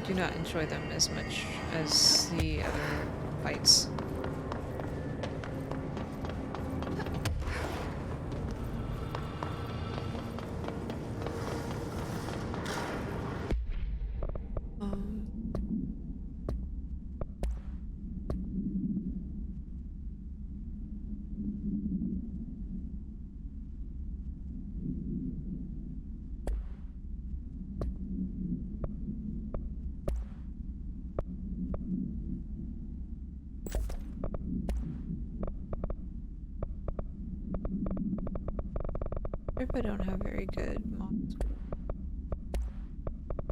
do not enjoy them as much as the other fights. Hope I don't have very good mods.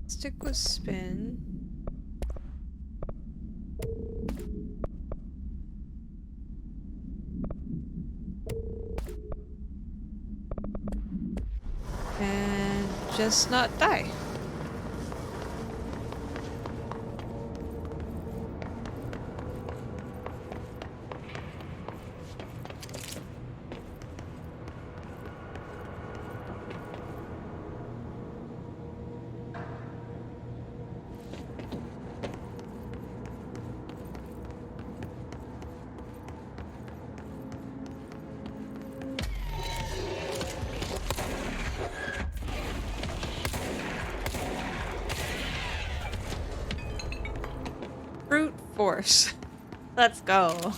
Stick with spin. And just not die. Brute force. Let's go.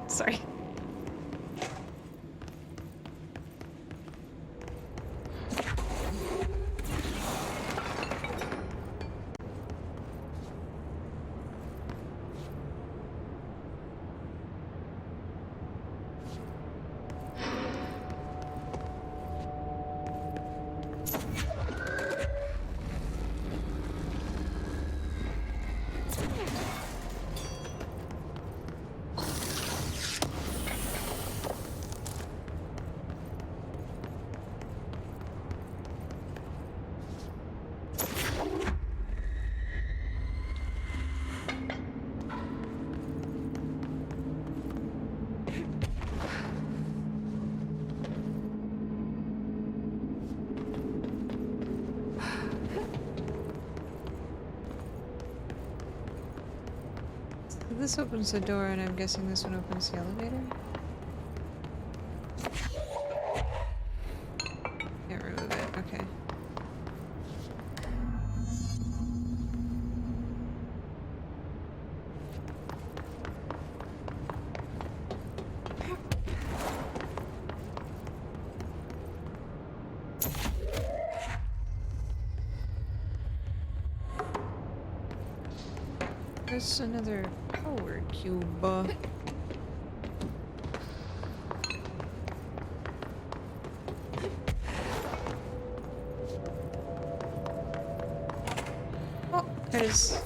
Sorry. This opens the door, and I'm guessing this one opens the elevator? Can't remove it, okay. There's another power cube. Oh, there's...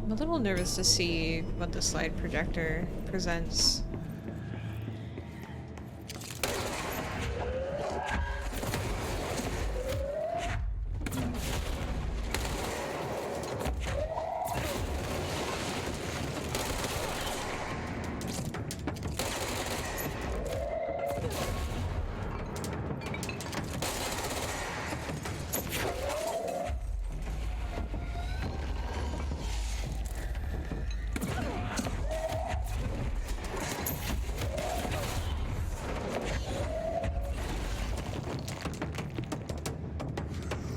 I'm a little nervous to see what the slide projector presents.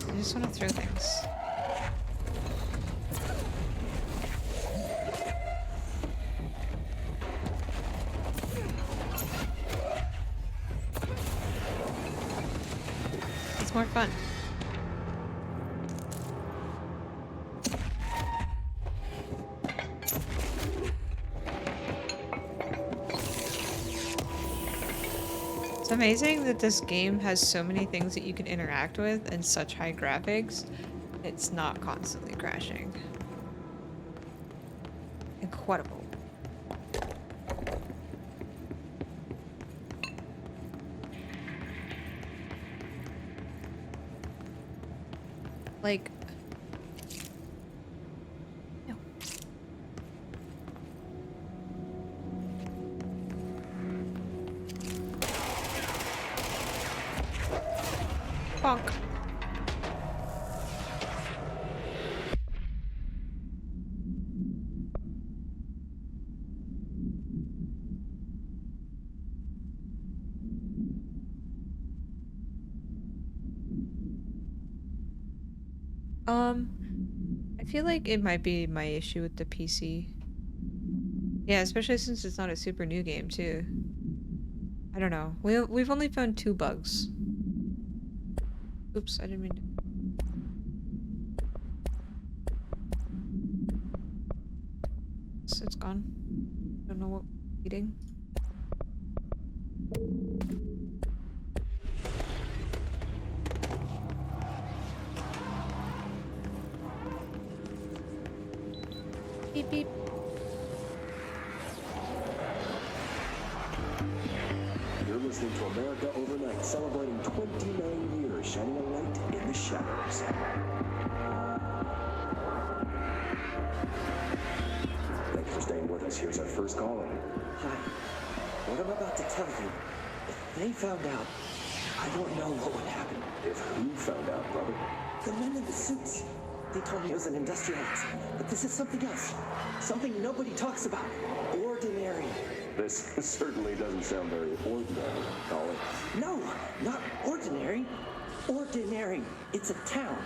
I just want to throw things. amazing that this game has so many things that you can interact with and such high graphics. It's not constantly crashing. Incredible. Like, no. Bonk. I feel like it might be my issue with the PC. Yeah, especially since it's not a super new game too. I don't know. We've only found 2 bugs. Oops, I didn't mean to. So it's gone. Don't know what we're eating. Beep beep. You're listening to America Overnight, celebrating 29 years, shining a light in the shadows. Thanks for staying with us. Here's our first caller. Hi. What I'm about to tell you, if they found out, I don't know what would happen. If who found out, brother? The men in the suits. They told me it was an industrial accident, but this is something else. Something nobody talks about. Ordinary. This certainly doesn't sound very ordinary, caller. No, not ordinary. Ordinary. It's a town.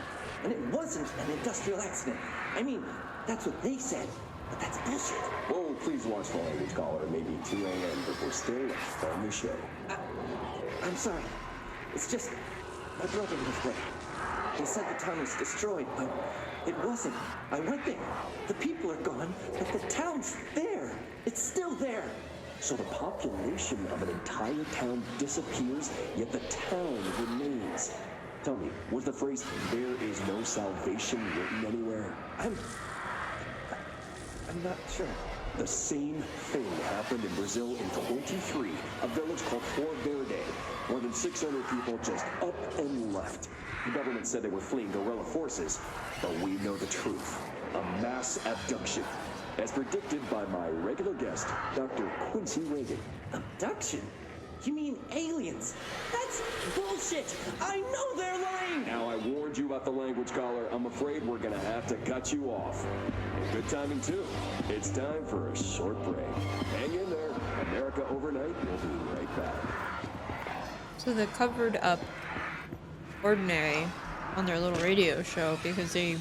And it wasn't an industrial accident. I mean, that's what they said, but that's bullshit. Whoa, please watch the language, caller. It may be 2 a.m., but we're still on the show. I'm sorry. It's just, my brother lived there. They said the town was destroyed, but it wasn't. I went there. The people are gone, but the town's there. It's still there. So the population of an entire town disappears, yet the town remains. Tell me, was the phrase, "there is no salvation," written anywhere? I'm not sure. The same thing happened in Brazil in 23, a village called Flor Verde. More than 600 people just up and left. The government said they were fleeing guerrilla forces, but we know the truth. A mass abduction, as predicted by my regular guest, Dr. Quincy Reagan. Abduction? You mean aliens? That's bullshit! I know they're lying! Now, I warned you about the language, caller. I'm afraid we're gonna have to cut you off. Good timing, too. It's time for a short break. Hang in there. America Overnight will be right back. So they covered up Ordinary on their little radio show because they...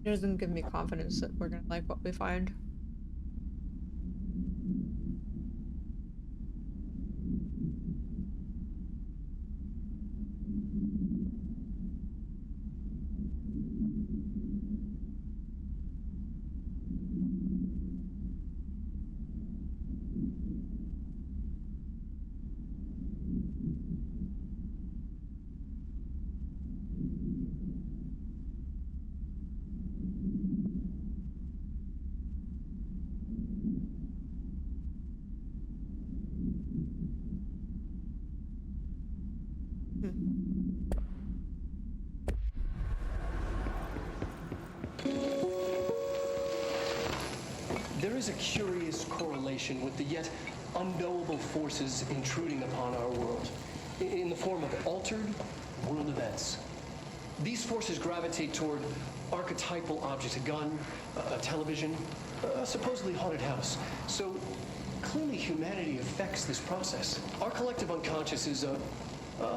It doesn't give me confidence that we're gonna like what we find. There is a curious correlation with the yet unknowable forces intruding upon our world in the form of altered world events. These forces gravitate toward archetypal objects, a gun, a television, a supposedly haunted house. So clearly humanity affects this process. Our collective unconscious is a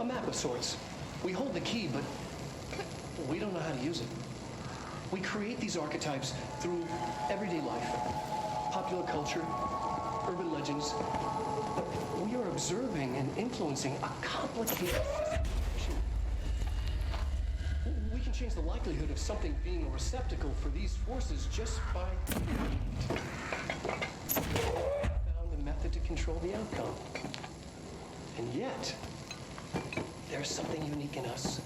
map of sorts. We hold the key, but we don't know how to use it. We create these archetypes through everyday life, popular culture, urban legends. We are observing and influencing a complicated situation. We can change the likelihood of something being a receptacle for these forces just by found a method to control the outcome. And yet, there's something unique in us,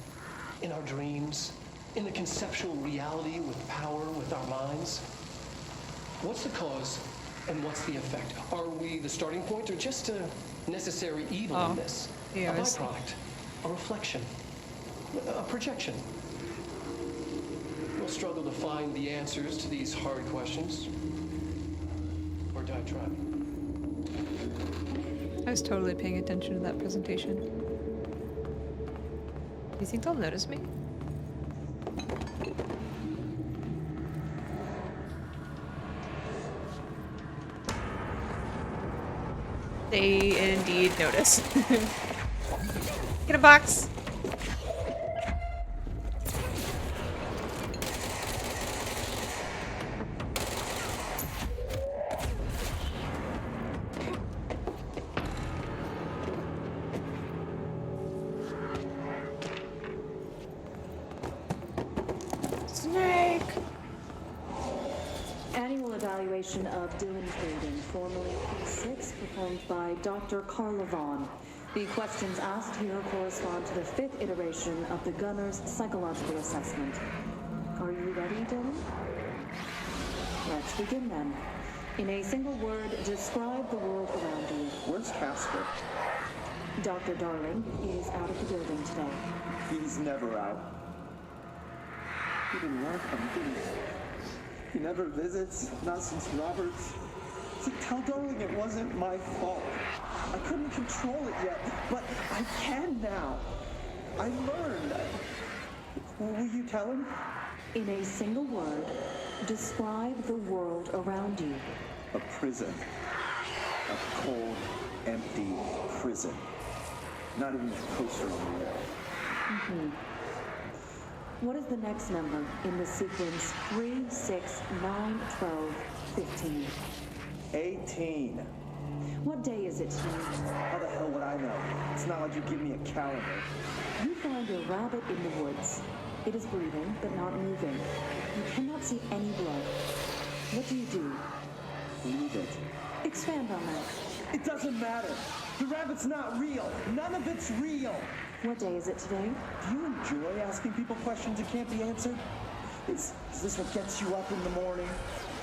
in our dreams, in the conceptual reality with power, with our minds. What's the cause and what's the effect? Are we the starting point or just a necessary evil in this? Yeah, A byproduct, a reflection, a projection. We'll struggle to find the answers to these hard questions. Or die trying. I was totally paying attention to that presentation. Do you think they'll notice me? They indeed notice. Get a box! Snake! Annual evaluation of Dylan Graydon, formerly P6, performed by Dr. Carla Vaughn. The questions asked here correspond to the 5th iteration of the Gunner's psychological assessment. Are you ready, Dylan? Let's begin then. In a single word, describe the world around you. Where's Casper? Dr. Darling is out of the building today. He's never out. He didn't want him, did he? He never visits, not since Roberts. See, tell Darling it wasn't my fault. I couldn't control it yet, but I can now. I learned. Will you tell him? In a single word, describe the world around you. A prison. A cold, empty prison. Not even a poster on the wall. What is the next number in the sequence 3, 6, 9, 12, 15? 18. What day is it today? How the hell would I know? It's not like you give me a calendar. You find a rabbit in the woods. It is breathing, but not moving. You cannot see any blood. What do you do? Leave it. Expand on that. It doesn't matter. The rabbit's not real. None of it's real. What day is it today? Do you enjoy asking people questions that can't be answered? Is this what gets you up in the morning?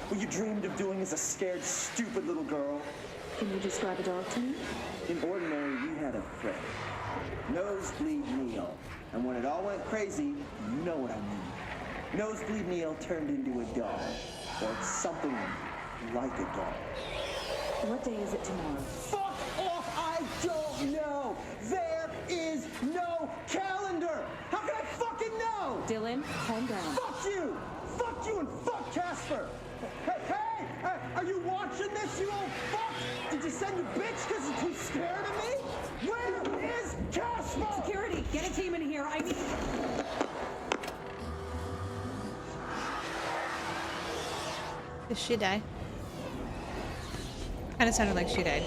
What you dreamed of doing as a scared, stupid little girl? Can you describe a dog to me? In ordinary, we had a friend. Nosebleed Neil. And when it all went crazy, you know what I mean. Nosebleed Neil turned into a dog. Or something like a dog. What day is it tomorrow? Fuck off! I don't know! There is no calendar! How can I fucking know? Dylan, calm down. Fuck you! Fuck you and fuck Casper! Hey! Are you watching this, you old fuck? Did you send your bitch because you're too scared of me? Where is Casper? Security, get a team in here. I need... Did she die? Kinda sounded like she died.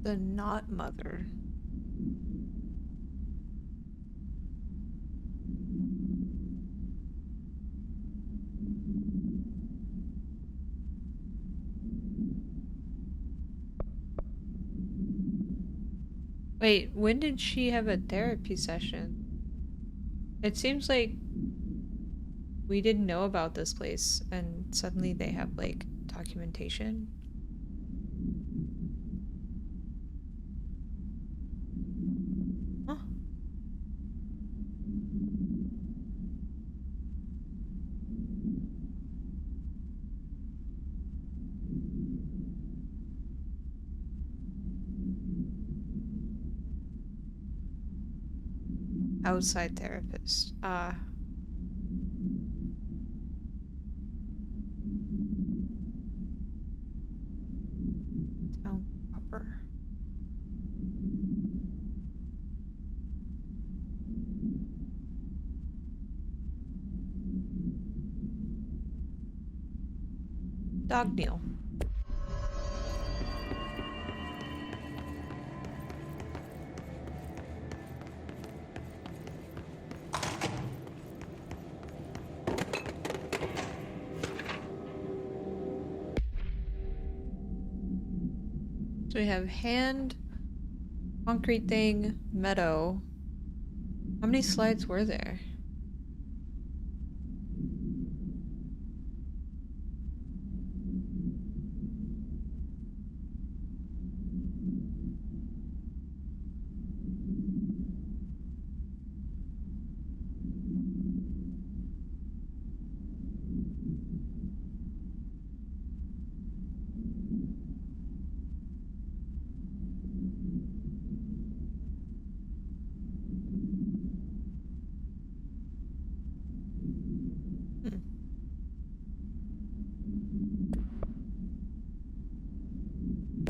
The not mother. Wait, when did she have a therapy session? It seems like we didn't know about this place and suddenly they have like documentation. Huh. Outside therapist. Cogneal. So we have hand, concrete thing, meadow. How many slides were there?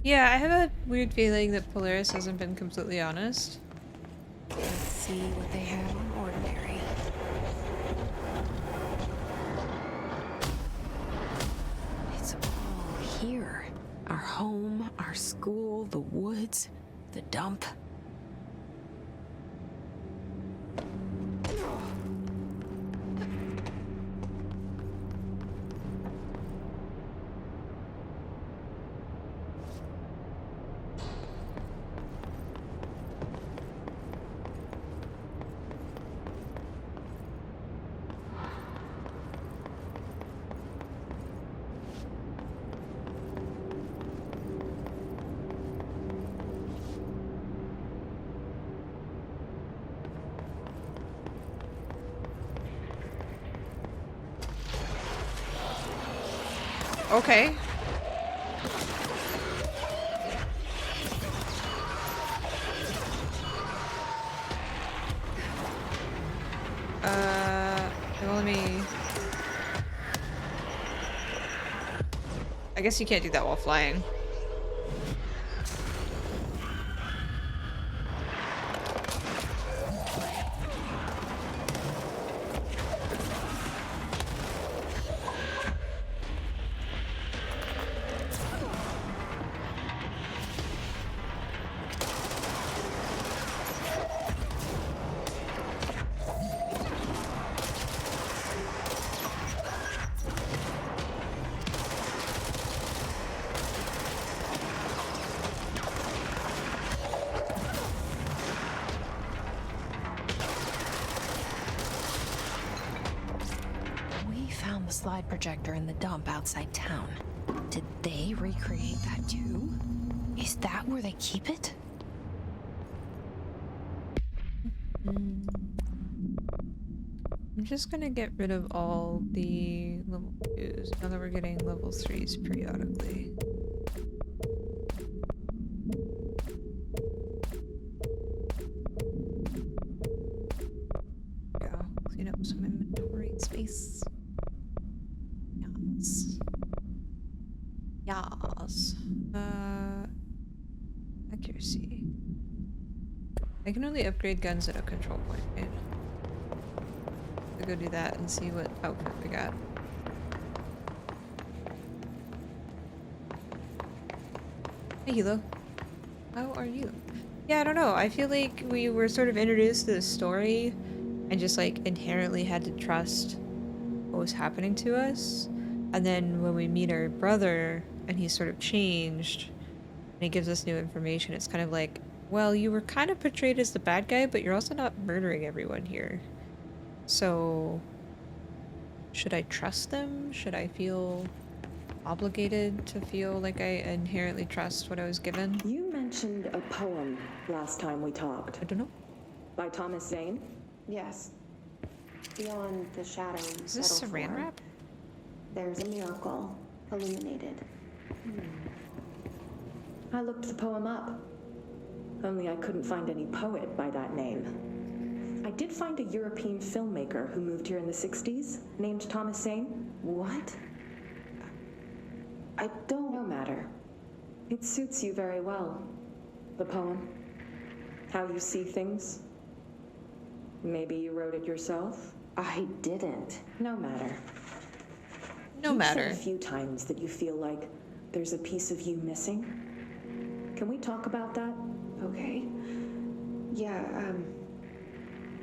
Yeah, I have a weird feeling that Polaris hasn't been completely honest. Let's see what they have on Ordinary. It's all here. Our home, our school, the woods, the dump. Okay. Well, let me... I guess you can't do that while flying. Slide projector in the dump outside town. Did they recreate that too? Is that where they keep it? I'm just gonna get rid of all the level 2s now that we're getting level 3s periodically. Yeah, clean up some inventory space. Yes. Accuracy. I can only upgrade guns at a control point, right? I'll go do that and see what outfit we got. Hey, Hilo. How are you? Yeah, I don't know. I feel like we were sort of introduced to this story and just like inherently had to trust what was happening to us. And then when we meet our brother and he's sort of changed and he gives us new information, it's kind of like, well, you were kind of portrayed as the bad guy, but you're also not murdering everyone here. So, should I trust them? Should I feel obligated to feel like I inherently trust what I was given? You mentioned a poem last time we talked. I don't know. By Thomas Zane? Yes. Beyond the shadows. Is this settle saran for, wrap? there's a miracle illuminated. I looked the poem up. Only I couldn't find any poet by that name. I did find a European filmmaker who moved here in the 60s, named Thomas Zane. What? I don't know matter. It suits you very well. The poem. How you see things. Maybe you wrote it yourself? I didn't. No matter. No You've said matter. a few times that you feel like there's a piece of you missing. Can we talk about that? Okay. Yeah,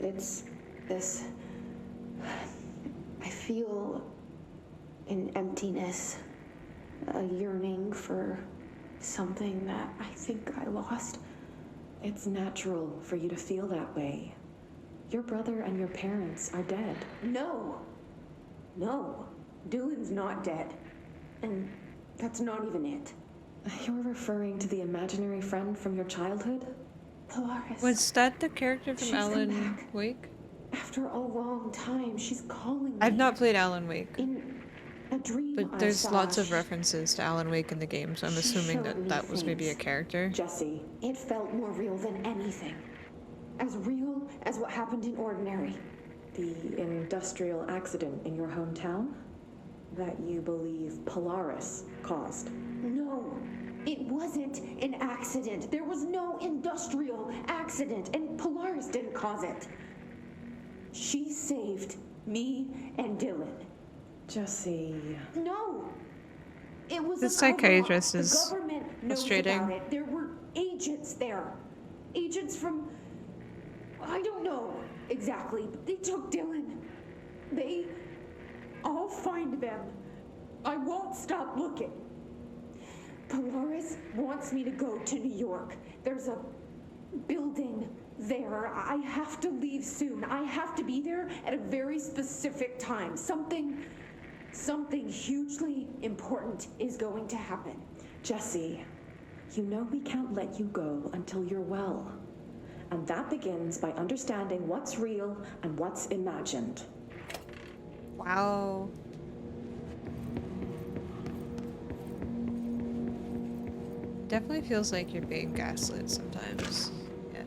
it's this. I feel an emptiness, a yearning for something that I think I lost. It's natural for you to feel that way. Your brother and your parents are dead. No! No. Dylan's not dead. And that's not even it. You're referring to the imaginary friend from your childhood? Polaris. Was that the character from She's come Alan back. Wake? After a long time, she's calling me. I've not played Alan Wake, In a dream but I there's saw, lots of references to Alan Wake in the game, so I'm She assuming showed that me that was maybe a things. character. Jesse, It felt more real than anything. As real as what happened in Ordinary. the industrial accident in your hometown that you believe Polaris caused. No, it wasn't an accident. There was no industrial accident, and Polaris didn't cause it. She saved me and Dylan. Jesse, No! It was This a cover-up. psychiatrist The is government knows frustrating. about it. There were agents there. Agents from... I don't know exactly, but they took Dylan. I'll find them. I won't stop looking. Polaris wants me to go to New York. There's a building there. I have to leave soon. I have to be there at a very specific time. Something hugely important is going to happen. Jesse, you know we can't let you go until you're well. And that begins by understanding what's real and what's imagined. Wow. Definitely feels like you're being gaslit sometimes. Yeah.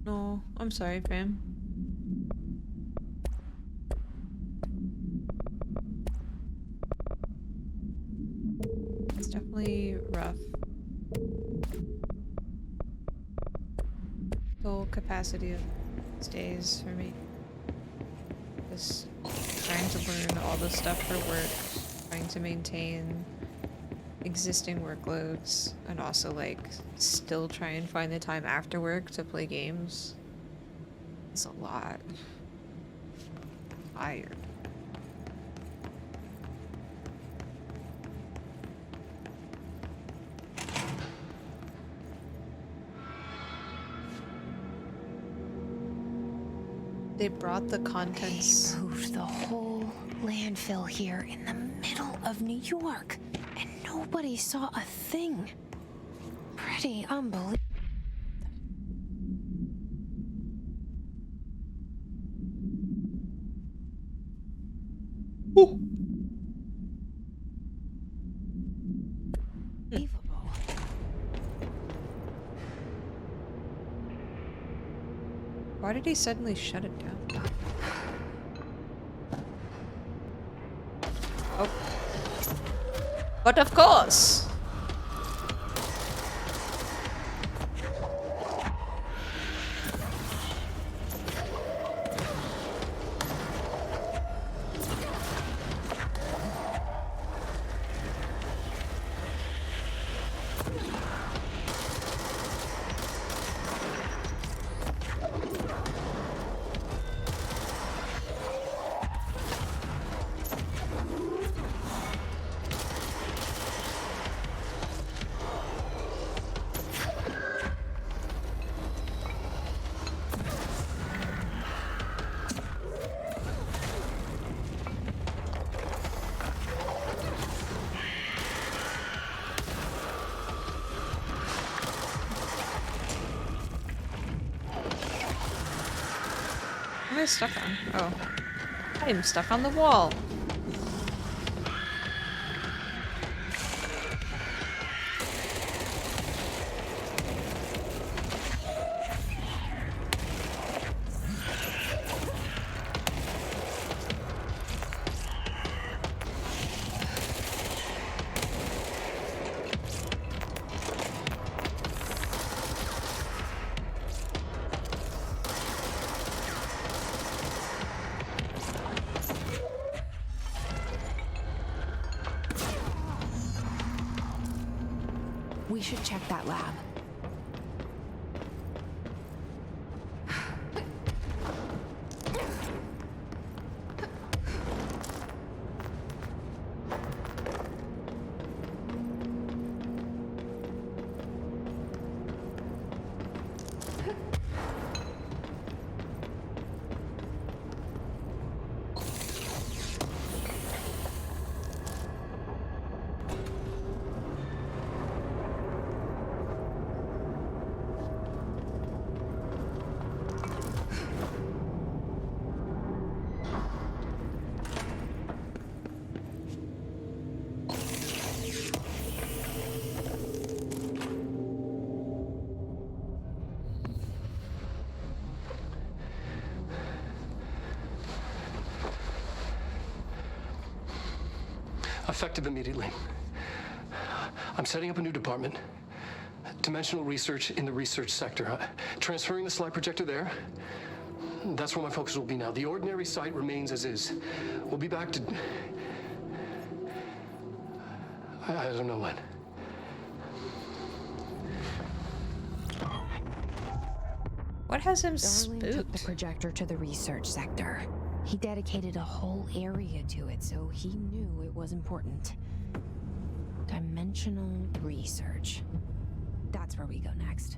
No, I'm sorry, fam. It's definitely rough. Full capacity of these days for me. Just trying to learn all the stuff for work, trying to maintain existing workloads, and also like still try and find the time after work to play games. It's a lot. Tired. They brought the contents. They moved the whole landfill here in the middle of New York, and nobody saw a thing. Pretty unbelievable. Why did he suddenly shut it down? Oh. But of course! Am I stuck on? Oh. I am stuck on the wall. We should check that lab. Effective immediately. I'm setting up a new department. Dimensional research in the research sector. Transferring the slide projector there. That's where my focus will be now. The ordinary site remains as is. We'll be back to... I don't know when. What has him Darling took the spooked? projector to the research sector. He dedicated a whole area to it, so he knew it was important. Dimensional research. That's where we go next.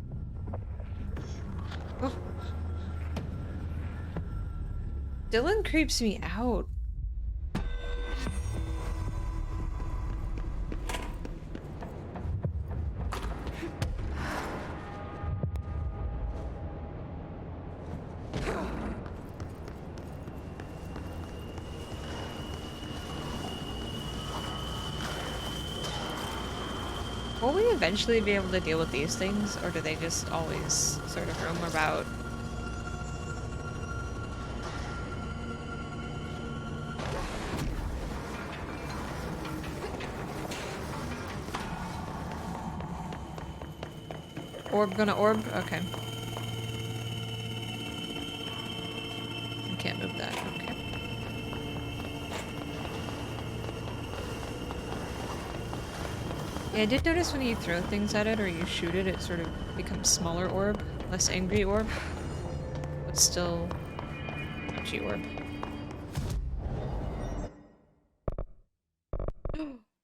Dylan creeps me out. Will we eventually be able to deal with these things, or do they just always sort of roam about? Orb gonna orb? Okay. I can't move that. Okay. Yeah, I did notice when you throw things at it or you shoot it, it sort of becomes smaller orb, less angry orb, but still G orb.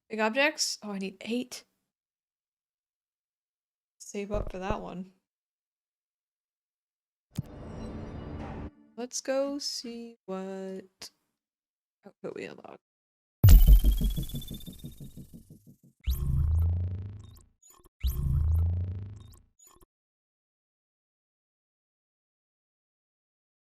Big objects? Oh, I need 8. Save up for that one. Let's go see what output we unlock.